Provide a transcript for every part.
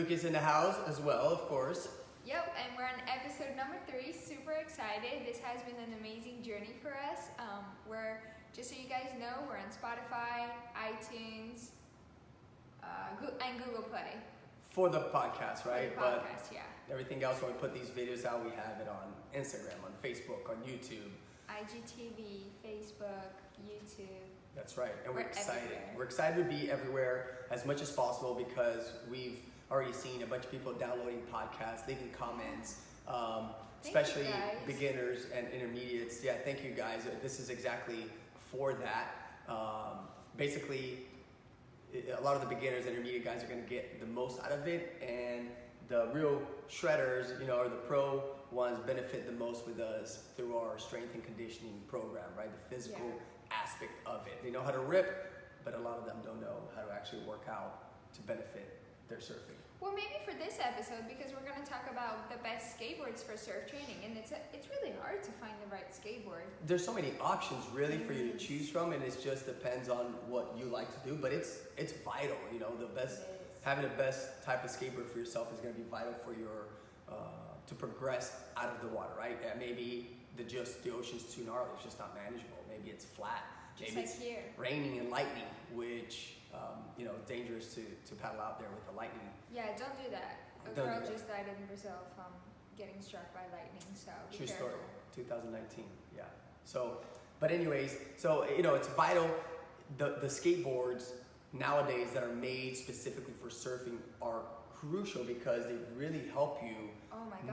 Luke is in the house as well, of course. Yep, and we're on episode number 3. Super excited. This has been an amazing journey for us. We're, just so you guys know, we're on Spotify, iTunes, and Google Play. For the podcast, right? For the podcast, yeah. Everything else, when we put these videos out, we have it on Instagram, on Facebook, on YouTube. IGTV, Facebook, YouTube. That's right, and we're excited. Everywhere. We're excited to be everywhere as much as possible because we've already seen a bunch of people downloading podcasts, leaving comments, especially beginners and intermediates. Yeah, thank you guys. This is exactly for that. Basically, a lot of the beginners and intermediate guys are going to get the most out of it, and the real shredders, or the pro ones benefit the most with us through our strength and conditioning program, right? The physical aspect of it. They know how to rip, but a lot of them don't know how to actually work out to benefit their surfing. Well, maybe for this episode, because we're going to talk about the best skateboards for surf training, and it's really hard to find the right skateboard. There's so many options really for you to choose from, and it just depends on what you like to do. But it's vital, the best having the best type of skateboard for yourself is going to be vital for your to progress out of the water, right? Maybe the ocean's too gnarly; it's just not manageable. Maybe it's flat. Just maybe like it's here. Raining and lightning, which dangerous to paddle out there with the lightning. Yeah, don't do that. A girl just died in Brazil from getting struck by lightning, so be True careful. Story, 2019, yeah. So, but anyways, it's vital. The skateboards nowadays that are made specifically for surfing are crucial because they really help you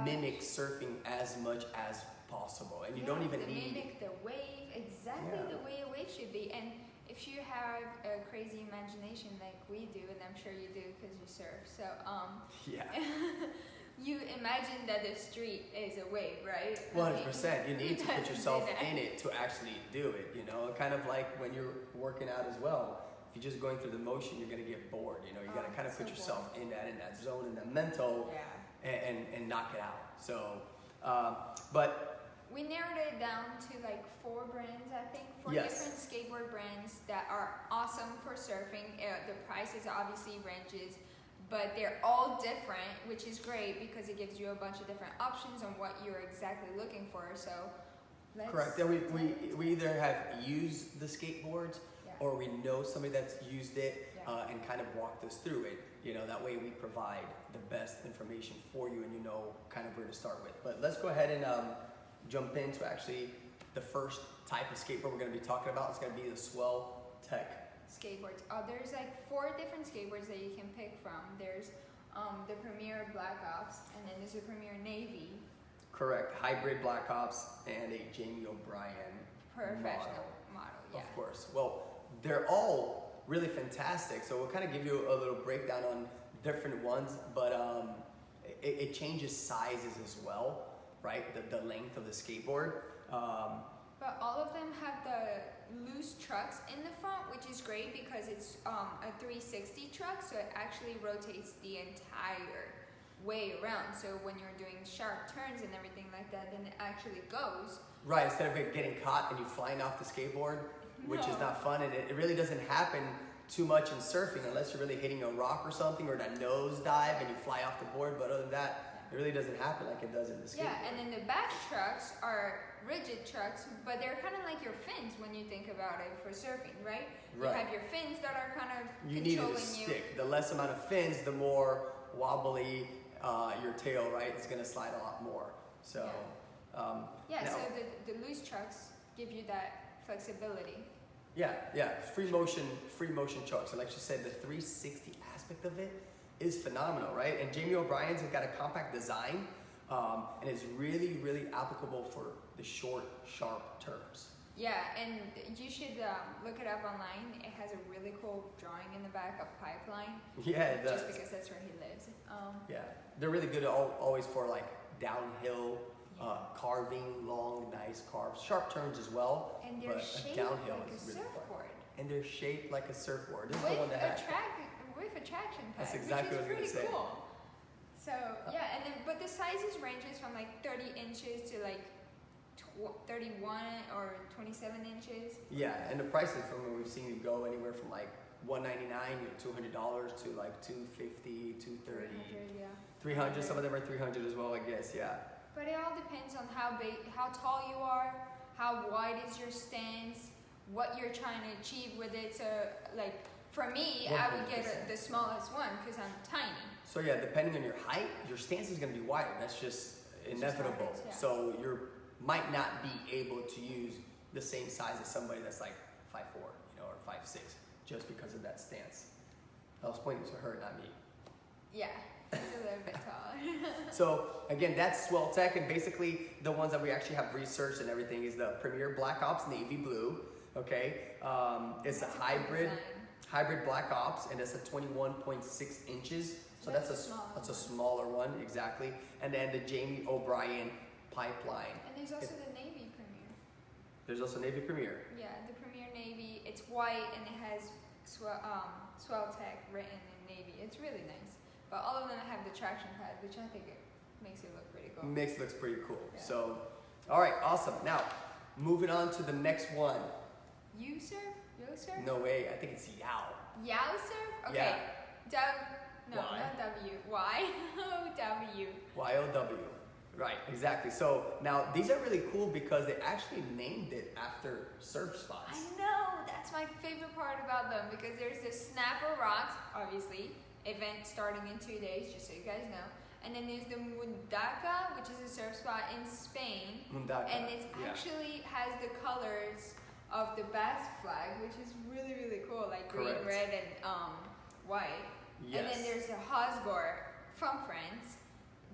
mimic surfing as much as possible. And you don't even need... mimic the wave, exactly the way a wave should be. And if you have a crazy imagination like we do, and I'm sure you do because you surf, so you imagine that the street is a wave, right? 100%. You need to put yourself in it to actually do it, kind of like when you're working out as well. If you're just going through the motion, you're going to get bored, you got to kind of put yourself in that zone, in that mental, and knock it out. So, but... We narrowed it down to like 4 brands, I think. 4 different skateboard brands that are awesome for surfing. The prices obviously ranges, but they're all different, which is great because it gives you a bunch of different options on what you're exactly looking for. So, correct. Yeah, we either have used the skateboards or we know somebody that's used it and kind of walked us through it. That way we provide the best information for you and kind of where to start with. But let's go ahead and jump into actually the first type of skateboard we're going to be talking about. It's going to be the SwellTeach skateboards. There's like 4 different skateboards that you can pick from. There's the Premier Black Ops, and then there's the Premier Navy. Correct. Hybrid Black Ops and a Jamie O'Brien professional model. Yeah. Of course. Well, they're all really fantastic. So we'll kind of give you a little breakdown on different ones, but it changes sizes as well. Right, the length of the skateboard. But all of them have the loose trucks in the front, which is great because it's a 360 truck, so it actually rotates the entire way around. So when you're doing sharp turns and everything like that, then it actually goes. Right, instead of it getting caught and you flying off the skateboard, which is not fun, and it really doesn't happen too much in surfing unless you're really hitting a rock or something, or that nose dive and you fly off the board. But other than that, it really doesn't happen like it does in the skateboard. Yeah, and then the back trucks are rigid trucks, but they're kind of like your fins when you think about it for surfing, right? You have your fins that are kind of you need it to stick. The less amount of fins, the more wobbly your tail, right? It's going to slide a lot more. So, so the loose trucks give you that flexibility. Yeah, free motion trucks. And like you said, the 360 aspect of it is phenomenal, right? And Jamie O'Brien's has got a compact design, and it's really, really applicable for the short, sharp turns. Yeah, and you should look it up online. It has a really cool drawing in the back of Pipeline. Yeah, it does. Just because that's where he lives. They're really good always for like downhill carving, long, nice carves, sharp turns as well. And they're shaped downhill like a really surfboard. Fun. And they're shaped like a surfboard. This is with the one that with a traction pad. That's exactly what I was going to say. Cool. So but the sizes ranges from like 30 inches to like 31 or 27 inches. Yeah, and the prices from what we've seen go anywhere from like $199, $200 to like $250, $230, 300, yeah. 300. Some of them are 300 as well, I guess. Yeah. But it all depends on how big, how tall you are, how wide is your stance, what you're trying to achieve with it. So, like for me, I would get the smallest one because I'm tiny. So yeah, depending on your height, your stance is going to be wider. That's just inevitable. Just yeah. So you might not be able to use the same size as somebody that's like 5'4", or 5'6", just because of that stance. I was pointing to her, not me. Yeah, it's a little bit taller. So again, that's SwellTeach, and basically the ones that we actually have researched and everything is the Premier Black Ops Navy Blue. Okay, it's a hybrid Black Ops, and it's a 21.6 inches. So that's a smaller one, exactly. And then the Jamie O'Brien Pipeline. And there's also the Navy Premier. There's also Navy Premier. Yeah, the Premier Navy. It's white and it has SwellTeach written in navy. It's really nice. But all of them have the traction pad, which I think it makes it look pretty cool. Looks pretty cool. Yeah. So, all right, awesome. Now, moving on to the next one. Yow Surf? No way. I think it's Yow. Yow Surf? Okay. Yeah. No, Y. not W. Y-O-W. Y-O-W. Right, exactly. So now these are really cool because they actually named it after surf spots. I know. That's my favorite part about them because there's the Snapper Rocks, obviously, event starting in 2 days, just so you guys know. And then there's the Mundaka, which is a surf spot in Spain. Mundaka. And it actually has the colors of the Basque flag, which is really, really cool, like green, red, and white. Yes. And then there's the Hosgor from France,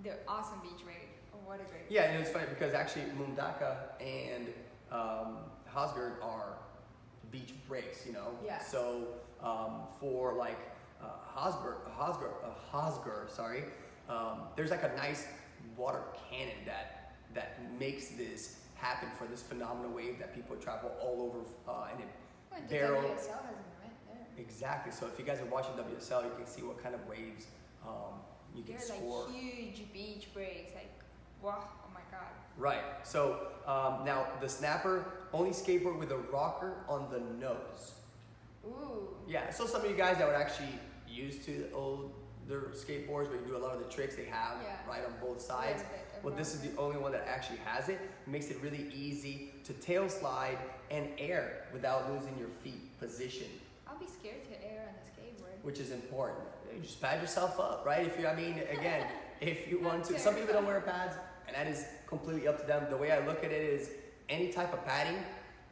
the awesome beach raid. Oh, what a great. Yeah, and it's funny because actually Mundaka and Hosgor are beach breaks, Yeah. So for like Hosgor, sorry, there's like a nice water cannon that makes this happen for this phenomenal wave that people travel all over and it barrel. WSL has an event there. Exactly. So if you guys are watching WSL, you can see what kind of waves you can score. They're like huge beach breaks, like wow, oh my god. Right. So now the Snapper only skateboard with a rocker on the nose. Ooh. Yeah. So some of you guys that would actually use to their skateboards, but you do a lot of the tricks they have right on both sides. Well, this is the only one that actually has it. It makes it really easy to tail slide and air without losing your feet position. I'll be scared to air on the skateboard. Which is important. You just pad yourself up, right? If you want to. Some people don't wear pads, and that is completely up to them. The way I look at it is any type of padding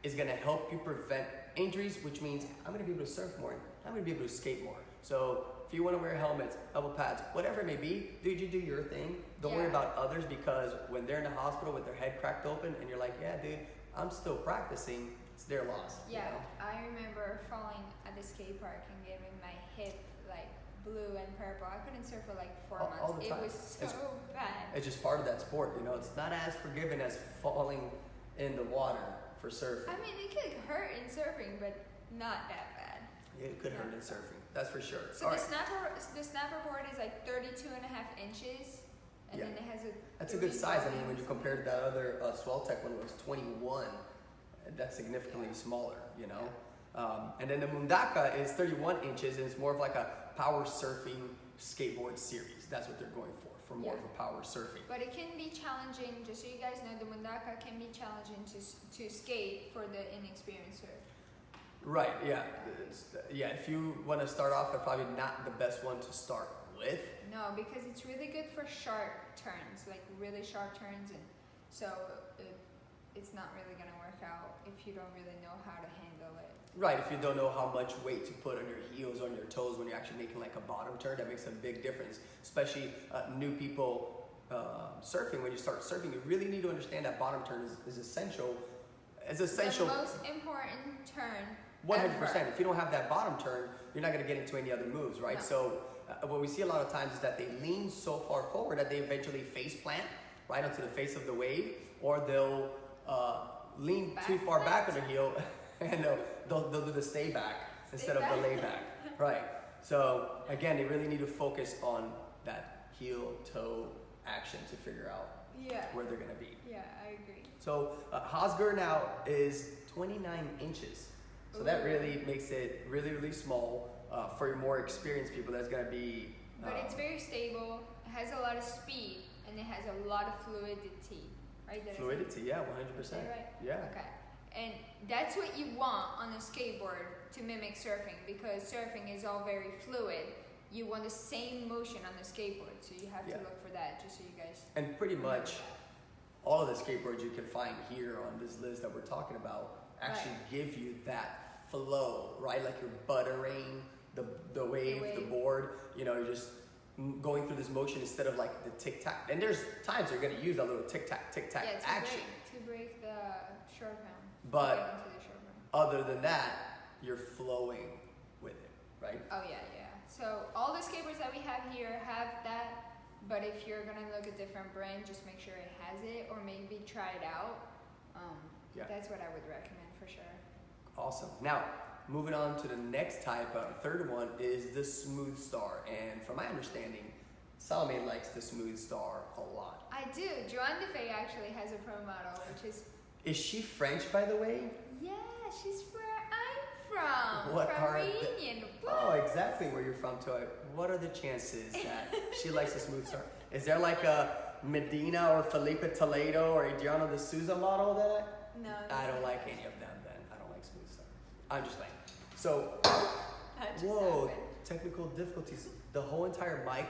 is going to help you prevent injuries, which means I'm going to be able to surf more. I'm going to be able to skate more. So if you want to wear helmets, elbow pads, whatever it may be, dude, you do your thing. Don't worry about others, because when they're in the hospital with their head cracked open and you're like, yeah, dude, I'm still practicing, it's their loss. Yeah, I remember falling at the skate park and getting my hip like blue and purple. I couldn't surf for like 4 months. All the time. It was so bad. It's just part of that sport, It's not as forgiving as falling in the water for surfing. I mean, it could hurt in surfing, but not that bad. It could hurt in surfing, that's for sure. So the snapper board is like 32.5 inches, and then it has a. That's a good size. I mean, when you compare to that other SwellTeach one, it was 21. That's significantly smaller, And then the Mundaka is 31 inches, and it's more of like a power surfing skateboard series. That's what they're going for more of a power surfing. But it can be challenging, just so you guys know, the Mundaka can be challenging to skate for the inexperienced surfer. Right, yeah. If you want to start off, they're probably not the best one to start with. No, because it's really good for sharp turns, like really sharp turns, and so it's not really going to work out if you don't really know how to handle it. Right, if you don't know how much weight to put on your heels, on your toes when you're actually making like a bottom turn, that makes a big difference. Especially new people surfing. When you start surfing, you really need to understand that bottom turn is essential. It's essential. The most important turn. 100%. If you don't have that bottom turn, you're not going to get into any other moves, right? No. So what we see a lot of times is that they lean so far forward that they eventually face plant right onto the face of the wave, or they'll lean too far back on their heel and they'll do the stay back instead of the lay back. Right. So again, they really need to focus on that heel toe action to figure out where they're going to be. Yeah, I agree. So Hosgor now is 29 inches. So that really makes it really, really small. for your more experienced people, that's gonna be. But it's very stable. It has a lot of speed, and it has a lot of fluidity. Right? Fluidity, yeah, 100%. Right? Yeah. Okay. And that's what you want on a skateboard to mimic surfing, because surfing is all very fluid. You want the same motion on the skateboard, so you have to look for that, just so you guys. And pretty much all of the skateboards you can find here on this list that we're talking about actually give you that flow, right? Like you're buttering the wave, the board. You know, you're just going through this motion instead of like the tic tac. And there's times you're gonna use a little tic tac action. To break the short round. But other than that, you're flowing with it, right? Oh yeah. So all the skateboards that we have here have that, but if you're gonna look at different brand, just make sure it has it, or maybe try it out. That's what I would recommend for sure. Awesome. Now, moving on to the next type, third one is the Smooth Star, and from my understanding, Salome likes the Smooth Star a lot. I do. Joanne DeFay actually has a pro model, which is. Is she French, by the way? Yeah, she's where I'm from. What from are Reunion. Oh, exactly where you're from, too. What are the chances that she likes the Smooth Star? Is there like a Medina or Felipe Toledo or Adriano de Souza model that? No. I don't like any of them. Then I don't like Smooth Star. I'm just playing. So, Happened. technical difficulties. The whole entire mic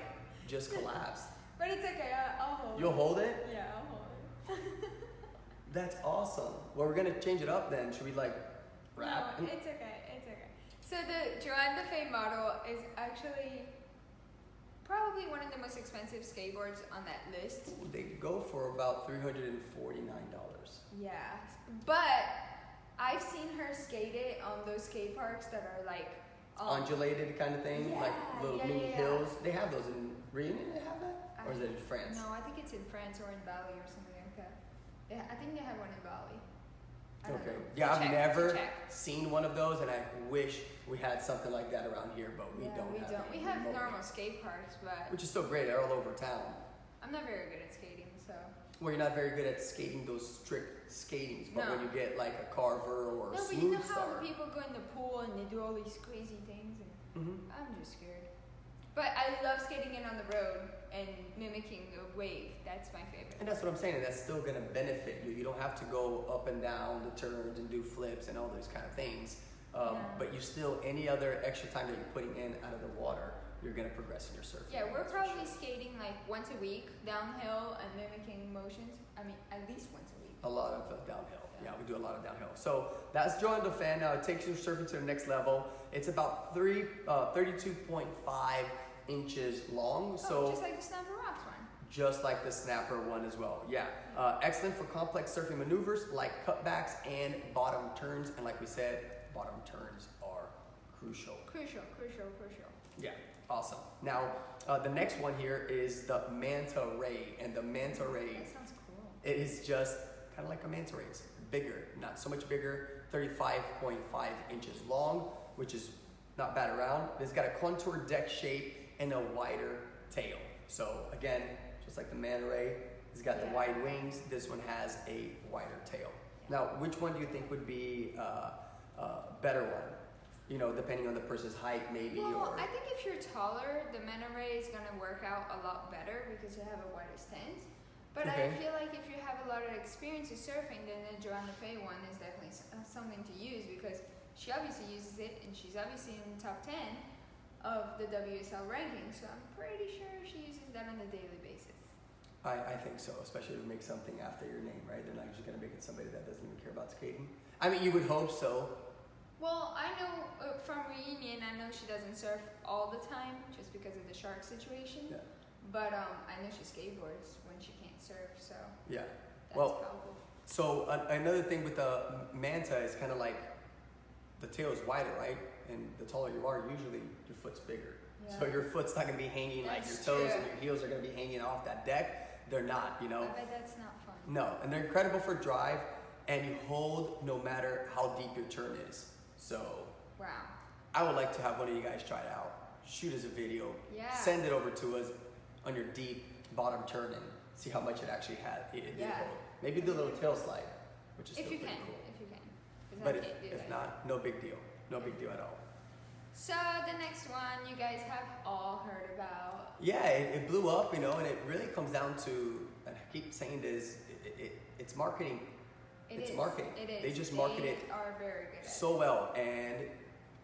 just collapsed. But it's okay. I'll hold it. You'll hold it? Yeah, I'll hold it. That's awesome. Well, we're gonna change it up then. Should we like rap? No, it's okay. So the Joanne DeFay model is actually probably one of the most expensive skateboards on that list. Ooh, they go for about $349. Yeah, but I've seen her skate it on those skate parks that are like Undulated kind of thing, like little mini hills. They have those in Reunion. They have that, or is it in France? No, I think it's in France or in Bali or something like that. I think they have one in Bali. Okay. Yeah, I've never seen one of those, and I wish we had something like that around here, but we don't. We have normal skate parks, but which is still great. They're all over town. I'm not very good at skating, so. Well, you're not very good at skating those strict skatings, but when you get like a Carver or a Smooth Smooth but you know Star. how the people go in the pool and they do all these crazy things, and I'm just scared. But I love skating it on the road and mimicking the wave. That's my favorite. And that's what I'm saying. And that's still going to benefit you. You don't have to go up and down the turns and do flips and all those kind of things. But you still, any other extra time that you're putting in out of the water, you're going to progress in your surfing. Yeah, we're probably skating like once a week downhill and mimicking motions. I mean, at least once a week. A lot of downhill. Yeah, we do a lot of downhill. So that's Joanne DeFay. Now it takes your surfing to the next level. It's about 32.5 inches long. So just like the Snapper Rocks one. Just like the Snapper one as well. Yeah. Excellent for complex surfing maneuvers like cutbacks and bottom turns. And like we said, bottom turns are crucial. Crucial. Yeah. Awesome. Now, the next one here is the Manta Ray. And the Manta Ray. That sounds cool. It is just kind of like a Manta Ray. It's bigger. Not so much bigger. 35.5 inches long, which is not bad around. It's got a contour deck shape and a wider tail. So again, just like the Manta Ray, it's got the wide wings. This one has a wider tail. Now, which one do you think would be a better one? You know, depending on the person's height, maybe. Well, I think if you're taller, the Manta Ray is gonna work out a lot better because you have a wider stance. But I feel like if you have a lot of experience with surfing, then the Joanne DeFay one is definitely something to use because she obviously uses it and she's obviously in the top 10 of the WSL ranking, so I'm pretty sure she uses that on a daily basis. I think so, especially to make something after your name, right? They're not just going to make it somebody that doesn't even care about skating. I mean, you would hope so. Well, I know from Reunion, I know she doesn't surf all the time just because of the shark situation. Yeah. But I know she skateboards when she can't surf, so yeah. That's powerful. So another thing with the Manta is kind of like the tail is wider, right? And the taller you are, usually your foot's bigger. Yeah. So your foot's not going to be hanging like your toes and your heels are going to be hanging off that deck. They're not, you know. I bet that's not fun. No, and they're incredible for drive, and you hold no matter how deep your turn is. So wow. I would like to have one of you guys try it out. Shoot us a video. Yeah. Send it over to us on your deep bottom turn and see how much it actually had. It did hold. Maybe do a little tail slide, which is still pretty cool. If you can. But if not, no big deal. No big deal at all. So the next one you guys have all heard about. Yeah, it blew up, you know, and it really comes down to, and I keep saying this, it's marketing. It's marketing. It is. They just market it are very good at so well, and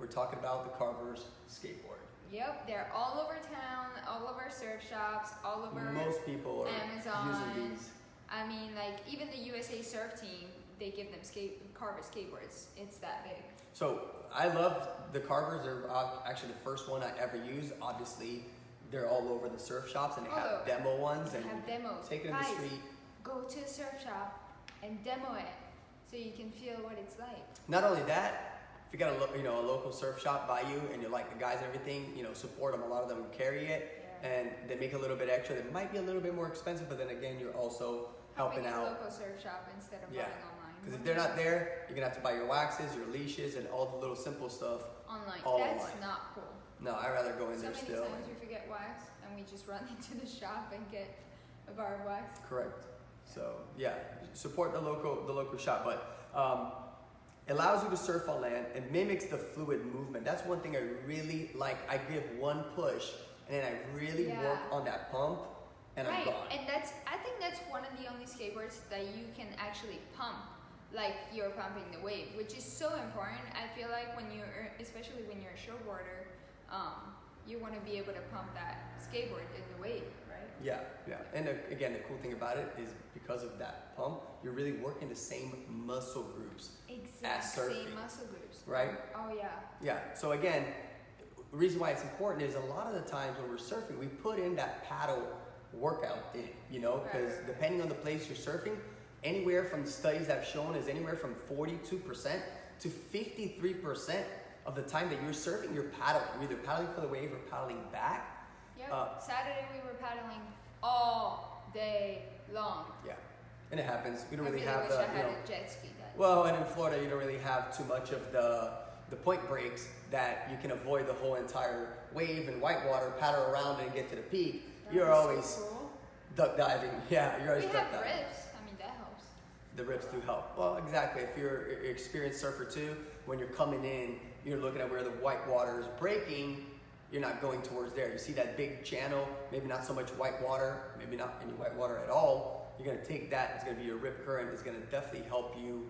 we're talking about the Carver's skateboard. Yep, they're all over town, all over surf shops, all over Most people are Amazon. using these. I mean, like even the USA Surf team, they give them Carver skateboards. It's that big. So I love the Carvers. They're actually the first one I ever used. Obviously, they're all over the surf shops, and they have demo ones. They have demos. Take it in the street. Go to a surf shop and demo it, so you can feel what it's like. Not only that, if you got a local surf shop by you, and you like the guys and everything, support them. A lot of them carry it, and they make a little bit extra. It might be a little bit more expensive, but then again, you're also helping out. A local surf shop instead of buying online. Because if they're not there, you're gonna have to buy your waxes, your leashes, and all the little simple stuff. Online. All That's online. not cool. No, I'd rather go in there still. So many times we forget wax, and we just run into the shop and get a bar of wax. Correct. So yeah, support the local shop, but allows you to surf on land and mimics the fluid movement. That's one thing I really like. I give one push, and then I really work on that pump, and I'm gone. And I think that's one of the only skateboards that you can actually pump like you're pumping the wave, which is so important. I feel like especially when you're a showboarder, you want to be able to pump that skateboard in the wave, right? Yeah. And again, the cool thing about it is because of that pump, you're really working the same muscle groups as surfing. Same muscle groups. Right? Oh yeah. Yeah. So again, the reason why it's important is a lot of the times when we're surfing, we put in that paddle workout in, because depending on the place you're surfing, anywhere from studies have shown is anywhere from 42% to 53% of the time that you're surfing, you're paddling. You're either paddling for the wave or paddling back. Yep. Saturday we were paddling all day long. Yeah, and it happens. We don't really wish have I had a jet ski that day. Well, and in Florida, you don't really have too much of the point breaks that you can avoid the whole entire wave and whitewater, paddle around and get to the peak. You're always so cool. duck diving. Yeah, you're always we duck have diving. rips. I mean, that helps. The rips do help. Well, exactly. If you're an experienced surfer too, when you're coming in, you're looking at where the white water is breaking. You're not going towards there. You see that big channel, maybe not so much white water, maybe not any white water at all. You're gonna take that. It's gonna be your rip current. It's gonna definitely help you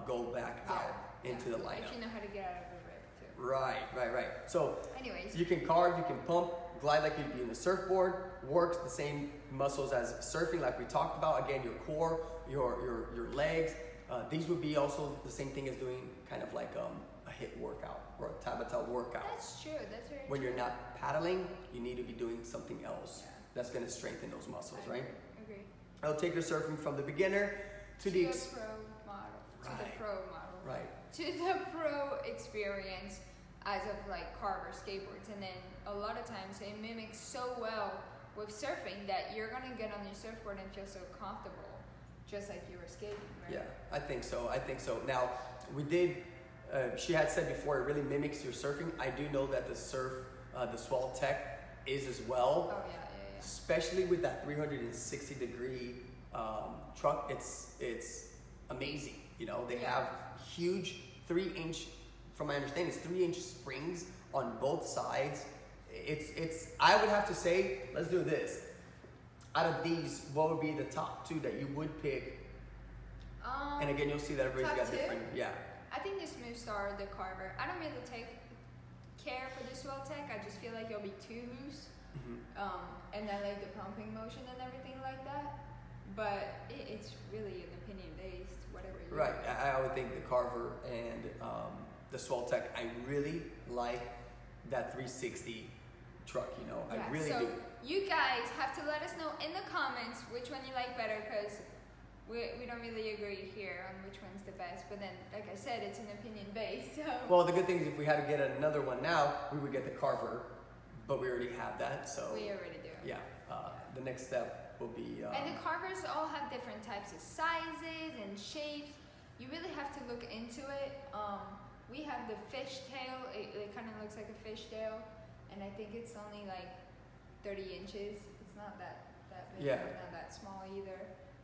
go back out into the lineup. If you know how to get out of the rip too. Right. So, anyways, you can carve, you can pump, glide like you'd be in the surfboard. Works the same muscles as surfing, like we talked about. Again, your core, your legs. These would be also the same thing as doing kind of like a HIIT workout or a Tabata workout. That's true. That's very When true. you're not paddling, you need to be doing something else that's going to strengthen those muscles, right? Agree. I'll take your surfing from the beginner to the pro model. To the pro model. Right. To the pro experience as of like Carver skateboards, and then a lot of times it mimics so well with surfing that you're gonna get on your surfboard and feel so comfortable, just like you were skating, right? Yeah, I think so. Now, we did. She had said before it really mimics your surfing. I do know that the SwellTeach is as well. Oh yeah. Especially with that 360 degree truck, it's amazing. They have huge 3-inch, from my understanding, it's 3-inch springs on both sides. It's. I would have to say, let's do this. Out of these, what would be the top 2 that you would pick? And again, you'll see that everybody's got top 2? different. Yeah. I think the Smooth Star or the Carver. I don't really take care for the SwellTeach. I just feel like it'll be too loose. Mm-hmm. And I like the pumping motion and everything like that. But it's really an opinion based, whatever you Right. I would think the Carver and the SwellTeach. I really like that 360 truck. I really do. You guys have to let us know in the comments which one you like better, because we don't really agree here on which one's the best. But then, like I said, it's an opinion based. So. Well, the good thing is if we had to get another one now, we would get the Carver, but we already have that. So we already do. Yeah. The next step will be. And the Carvers all have different types of sizes and shapes. You really have to look into it. We have the fishtail. It kind of looks like a fishtail, and I think it's only like 30 inches. It's not that big. Yeah. Not that small either.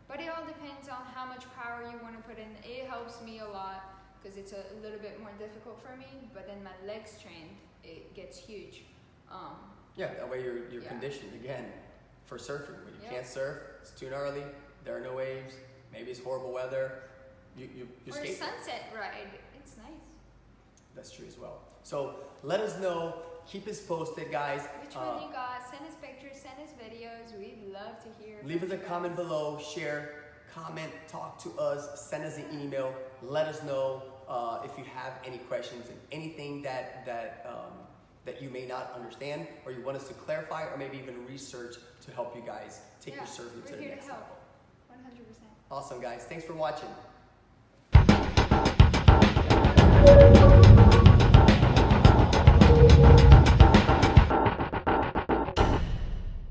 But it all depends on how much power you want to put in. It helps me a lot because it's a little bit more difficult for me. But then my leg strength, it gets huge. Yeah, that way you're Yeah. conditioned again for surfing. When you Yep. can't surf, it's too gnarly. There are no waves. Maybe it's horrible weather. You Or skate. sunset ride, it's nice. That's true as well. So let us know. Keep us posted, guys. Which one you got? Send us pictures, send us videos. We'd love to hear. Leave us from a you comment guys. below. Share, comment, talk to us. Send us an email. Let us know if you have any questions and anything that you may not understand, or you want us to clarify, or maybe even research to help you guys take your surfing to we're the here next to help. level. 100%. Awesome, guys. Thanks for watching.